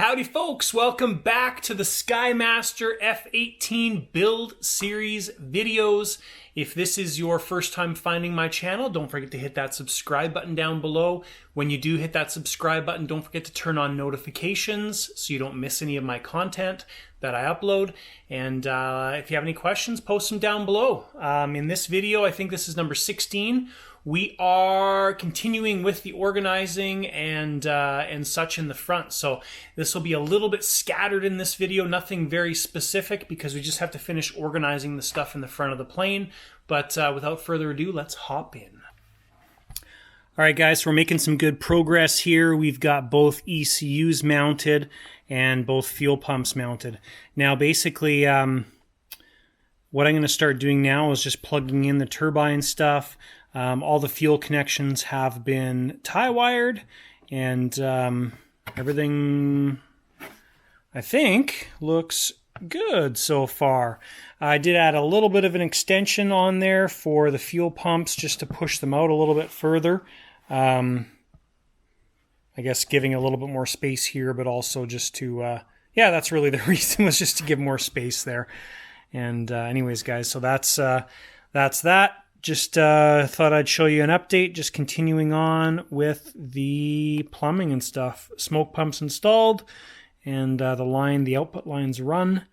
Howdy folks, welcome back to the Skymaster F18 build series videos. If this is your first time finding my channel, don't forget to hit that subscribe button down below. When you do hit that subscribe button, don't forget to turn on notifications so you don't miss any of my content that I upload. And if you have any questions, post them down below. In this video, I think this is number 16. We are continuing with the organizing and such in the front. So this will be a little bit scattered in this video, nothing very specific because we just have to finish organizing the stuff in the front of the plane. But without further ado, let's hop in. All right, guys, so we're making some good progress here. We've got both ECUs mounted and both fuel pumps mounted. Now, basically, what I'm going to start doing now is just plugging in the turbine stuff. All the fuel connections have been tie wired, and everything, I think, looks good so far. I did add a little bit of an extension on there for the fuel pumps just to push them out a little bit further. I guess giving a little bit more space here, but also just to, yeah, that's really the reason, was just to give more space there. And anyways, guys, so that's that. Just thought I'd show you an update, just continuing on with the plumbing and stuff. Smoke pumps installed, and the output lines run,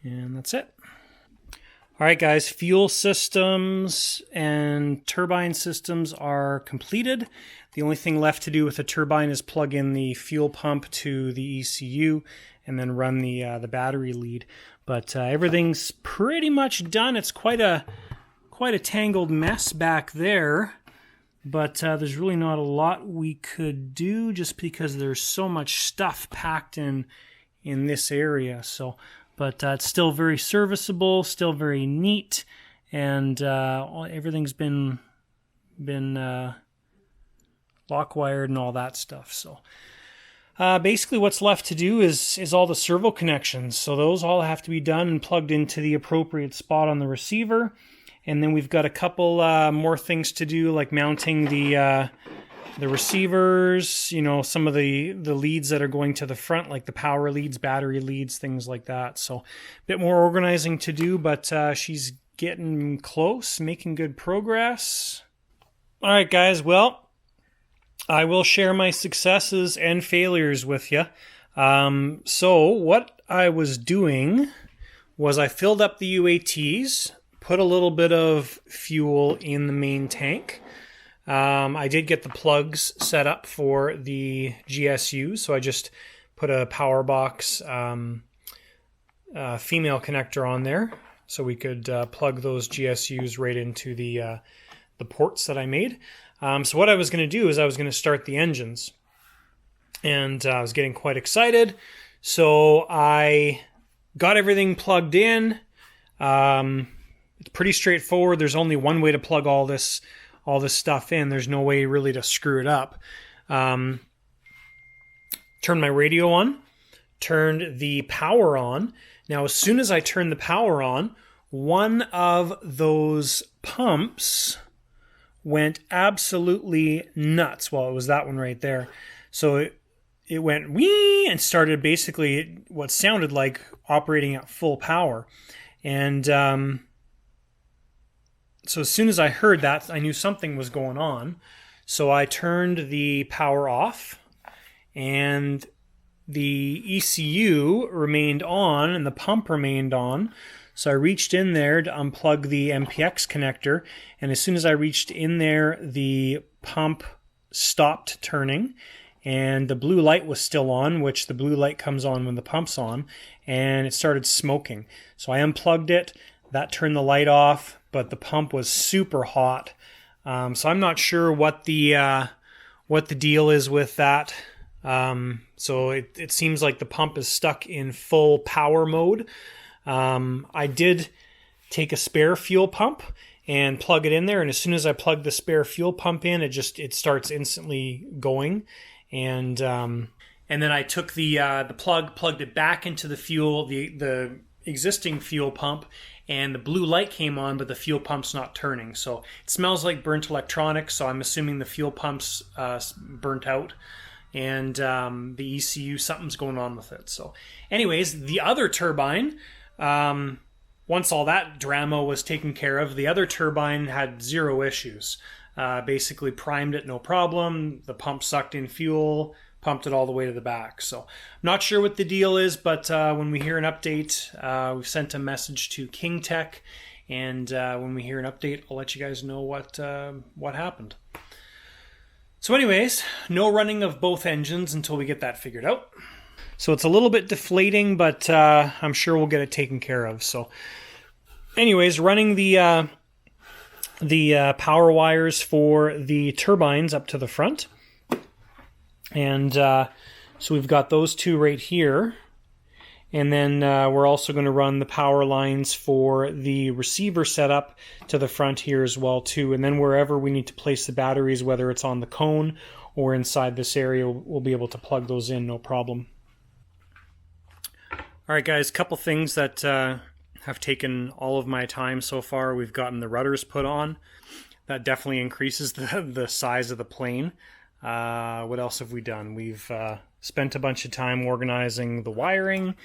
and that's it. All right, guys, fuel systems and turbine systems are completed. The only thing left to do with the turbine is plug in the fuel pump to the ECU and then run the battery lead. But everything's pretty much done. It's quite a tangled mess back there, but there's really not a lot we could do just because there's so much stuff packed in this area. So, but it's still very serviceable, still very neat, and everything's been lock wired and all that stuff. So basically what's left to do is all the servo connections. So those all have to be done and plugged into the appropriate spot on the receiver. And then we've got a couple more things to do, like mounting the receivers, you know, some of the leads that are going to the front, like the power leads, battery leads, things like that. So a bit more organizing to do, but she's getting close, making good progress. All right, guys, well, I will share my successes and failures with you. So what I was doing was I filled up the UATs, put a little bit of fuel in the main tank. I did get the plugs set up for the GSU, so I just put a power box female connector on there so we could plug those GSUs right into the ports that I made. So what I was going to do is I was going to start the engines, and I was getting quite excited. So I got everything plugged in. It's pretty straightforward. There's only one way to plug all this stuff in. There's no way really to screw it up. Turned my radio on, turned the power on. Now, as soon as I turned the power on, one of those pumps went absolutely nuts. Well, it was that one right there. So it went wee and started basically what sounded like operating at full power. And so as soon as I heard that, I knew something was going on. So I turned the power off, and the ECU remained on and the pump remained on. So I reached in there to unplug the MPX connector, and as soon as I reached in there, the pump stopped turning, and the blue light was still on, which the blue light comes on when the pump's on, and it started smoking. So I unplugged it, that turned the light off, but the pump was super hot. So I'm not sure what the deal is with that. So it seems like the pump is stuck in full power mode. I did take a spare fuel pump and plug it in there, and as soon as I plug the spare fuel pump in, it starts instantly going. And then I took the plug, plugged it back into the fuel, the existing fuel pump, and the blue light came on, but the fuel pump's not turning. So it smells like burnt electronics, so I'm assuming the fuel pump's burnt out. and the ECU, something's going on with it. So anyways, the other turbine, once all that drama was taken care of, the other turbine had zero issues. Basically primed it, no problem. The pump sucked in fuel, pumped it all the way to the back. So I'm not sure what the deal is, but when we hear an update, we've sent a message to Kingtech, and when we hear an update, I'll let you guys know what happened. So anyways, no running of both engines until we get that figured out. So it's a little bit deflating, but I'm sure we'll get it taken care of. So anyways, running the power wires for the turbines up to the front. And so we've got those two right here. And then we're also going to run the power lines for the receiver setup to the front here as well too. And then wherever we need to place the batteries, whether it's on the cone or inside this area, we'll be able to plug those in, no problem. All right, guys, a couple things that have taken all of my time so far. We've gotten the rudders put on. That definitely increases the size of the plane. What else have we done? We've spent a bunch of time organizing the wiring,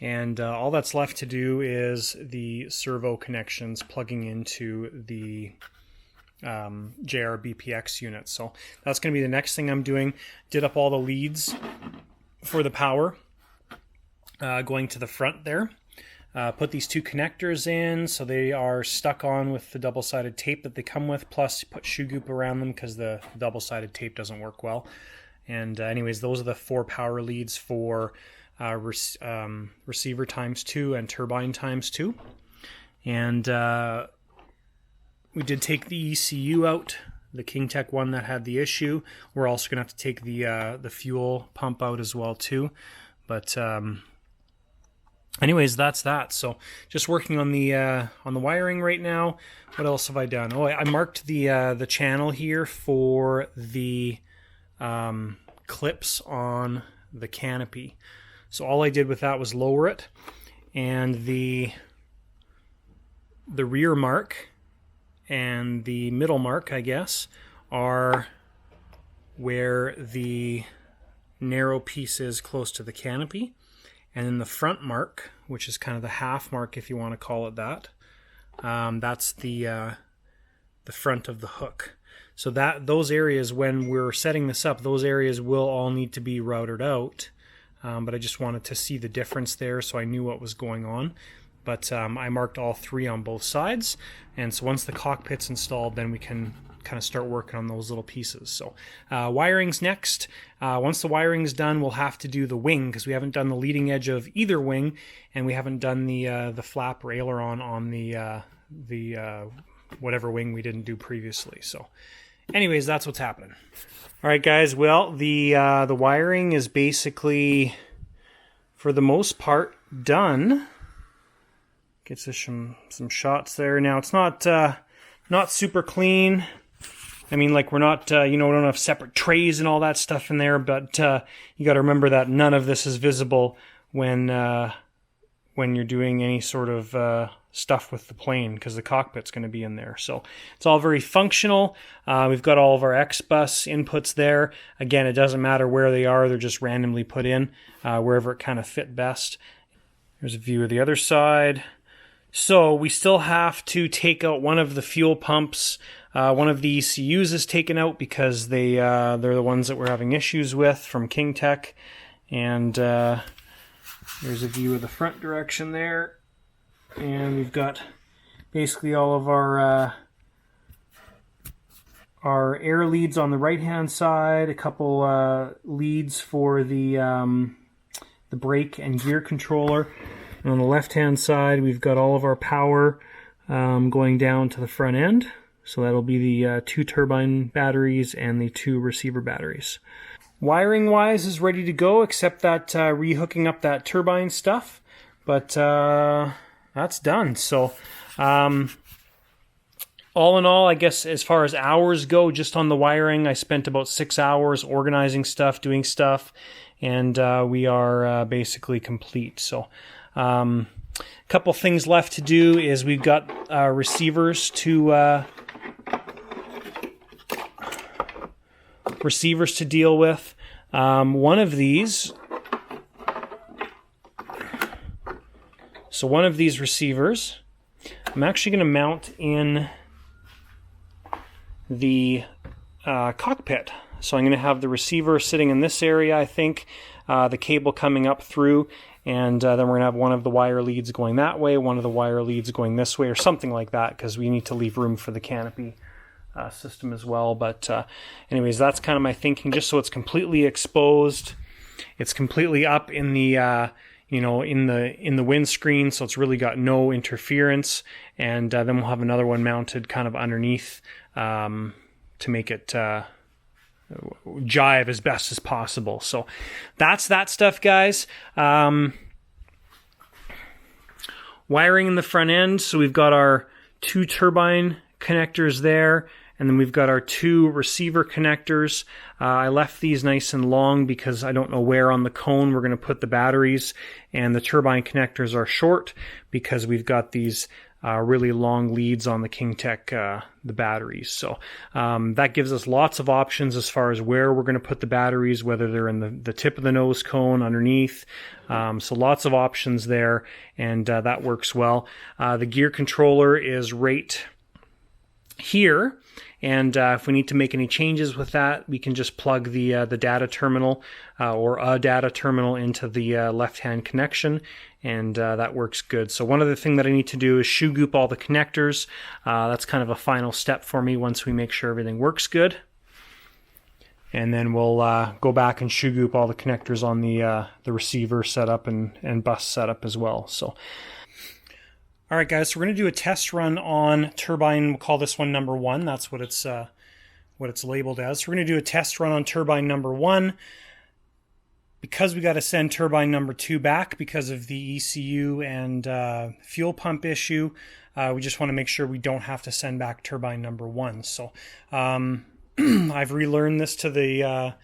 and all that's left to do is the servo connections plugging into the JRBPX unit. So that's going to be the next thing I'm doing. Did up all the leads for the power going to the front there. Put these two connectors in so they are stuck on with the double-sided tape that they come with, plus put shoe goop around them because the double-sided tape doesn't work well. And anyways, those are the 4 power leads for receiver ×2 and turbine ×2. And we did take the ECU out, the Kingtech one that had the issue. We're also going to have to take the fuel pump out as well too. But anyways, that's that. So just working on the wiring right now. What else have I done? Oh, I marked the channel here for the clips on the canopy. So all I did with that was lower it, and the rear mark and the middle mark, I guess, are where the narrow piece is close to the canopy. And then the front mark, which is kind of the half mark if you want to call it that, that's the front of the hook. So those areas, when we're setting this up, those areas will all need to be routed out. But I just wanted to see the difference there so I knew what was going on. But I marked all 3 on both sides. And so once the cockpit's installed, then we can kind of start working on those little pieces. So wiring's next. Once the wiring's done, we'll have to do the wing because we haven't done the leading edge of either wing, and we haven't done the flap or aileron on the whatever wing we didn't do previously. So anyways, that's what's happening. All right, guys. Well, the wiring is basically, for the most part, done. Gets us some shots there. Now it's not super clean. I mean, like, we're not, we don't have separate trays and all that stuff in there, but you got to remember that none of this is visible when you're doing any sort of stuff with the plane, because the cockpit's going to be in there. So it's all very functional. We've got all of our X-bus inputs there. Again, it doesn't matter where they are. They're just randomly put in wherever it kind of fit best. Here's a view of the other side. So we still have to take out one of the fuel pumps. One of the ECUs is taken out because they're the ones that we're having issues with from Kingtech. And there's a view of the front direction there. And we've got basically all of our air leads on the right-hand side, a couple leads for the brake and gear controller. And on the left-hand side, we've got all of our power going down to the front end. So that'll be the 2 turbine batteries and the 2 receiver batteries. Wiring-wise is ready to go, except that rehooking up that turbine stuff. But that's done. So all in all, I guess as far as hours go, just on the wiring, I spent about 6 hours organizing stuff, doing stuff, and we are basically complete. So a couple things left to do is we've got receivers to deal with. One of these receivers, I'm actually going to mount in the cockpit. So I'm going to have the receiver sitting in this area, I think, the cable coming up through, and then we're going to have one of the wire leads going that way, one of the wire leads going this way, or something like that, because we need to leave room for the canopy system as well. But anyways, that's kind of my thinking, just so it's completely exposed. It's completely up in the in the windscreen, so it's really got no interference. And then we'll have another one mounted kind of underneath to make it jive as best as possible. So that's that stuff, guys. Wiring in the front end, so we've got our 2 turbine connectors there, and then we've got our 2 receiver connectors. I left these nice and long because I don't know where on the cone we're going to put the batteries, and the turbine connectors are short because we've got these really long leads on the Kingtech, the batteries. So that gives us lots of options as far as where we're going to put the batteries, whether they're in the tip of the nose cone, underneath. So lots of options there, and that works well. The gear controller is right here, and if we need to make any changes with that, we can just plug the data terminal or a data terminal into the left-hand connection, and that works good. So one other thing that I need to do is shoe goop all the connectors. That's kind of a final step for me once we make sure everything works good. And then we'll go back and shoe goop all the connectors on the receiver setup and bus setup as well. So, all right, guys, so we're going to do a test run on turbine. We'll call this one number 1. That's what it's labeled as. So we're going to do a test run on turbine number 1. Because we got to send turbine number 2 back because of the ECU and fuel pump issue, we just want to make sure we don't have to send back turbine number 1. So I've relearned this to the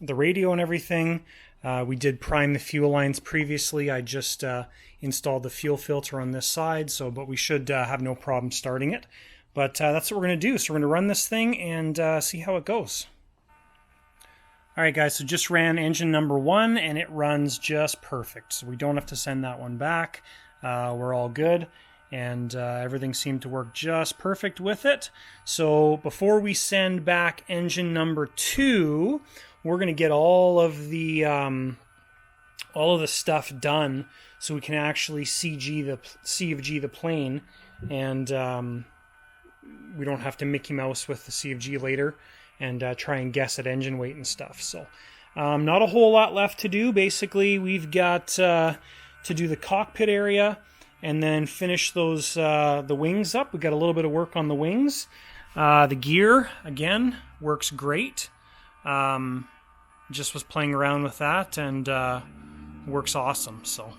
radio and everything. We did prime the fuel lines previously. I just installed the fuel filter on this side, but we should have no problem starting it. But that's what we're going to do. So we're going to run this thing and see how it goes. All right, guys, so just ran engine number 1, and it runs just perfect. So we don't have to send that one back. We're all good, and everything seemed to work just perfect with it. So before we send back engine number 2, we're going to get all of the stuff done so we can actually CFG the plane, and we don't have to Mickey Mouse with the CFG later and try and guess at engine weight and stuff. So not a whole lot left to do. Basically, we've got to do the cockpit area and then finish those the wings up. We've got a little bit of work on the wings. The gear, again, works great. Just was playing around with that, and works awesome. So, all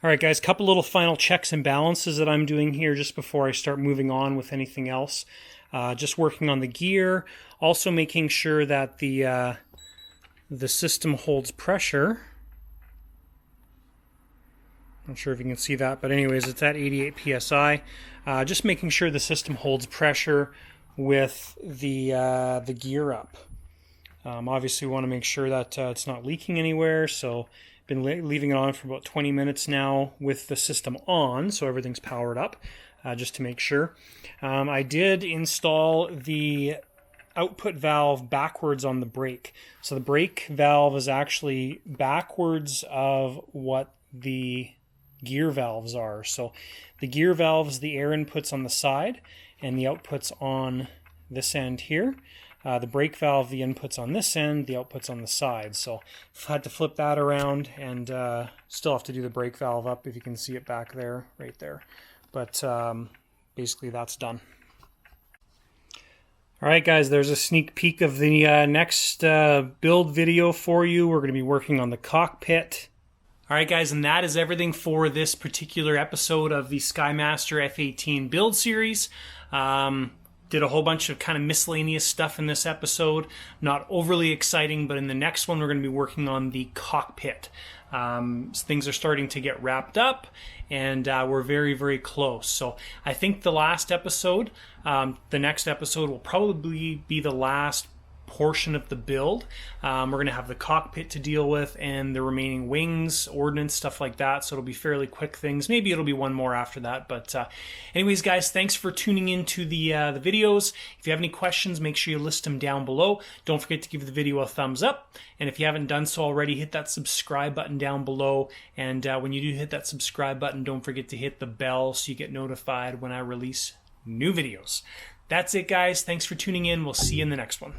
right, guys, couple little final checks and balances that I'm doing here just before I start moving on with anything else. Just working on the gear, also making sure that the system holds pressure. Not sure if you can see that, but anyways, it's at 88 psi. Just making sure the system holds pressure with the gear up. Obviously, we want to make sure that it's not leaking anywhere, so been leaving it on for about 20 minutes now with the system on, so everything's powered up. Just to make sure. I did install the output valve backwards on the brake. So the brake valve is actually backwards of what the gear valves are. So the gear valves, the air inputs on the side, and the outputs on this end here. The brake valve, the inputs on this end, the outputs on the side. So I've had to flip that around, and still have to do the brake valve up, if you can see it back there, right there. But basically that's done. All right, guys, there's a sneak peek of the next build video for you. We're going to be working on the cockpit. All right, guys, and that is everything for this particular episode of the Skymaster F-18 build series. Did a whole bunch of kind of miscellaneous stuff in this episode. Not overly exciting, but in the next one we're going to be working on the cockpit. Things are starting to get wrapped up, and we're very, very close. So I think the last episode, the next episode will probably be the last portion of the build. We're going to have the cockpit to deal with and the remaining wings, ordnance, stuff like that. So it'll be fairly quick things. Maybe it'll be one more after that. But anyways, guys, thanks for tuning into the videos. If you have any questions, make sure you list them down below. Don't forget to give the video a thumbs up. And if you haven't done so already, hit that subscribe button down below. And when you do hit that subscribe button, don't forget to hit the bell so you get notified when I release new videos. That's it, guys. Thanks for tuning in. We'll see you in the next one.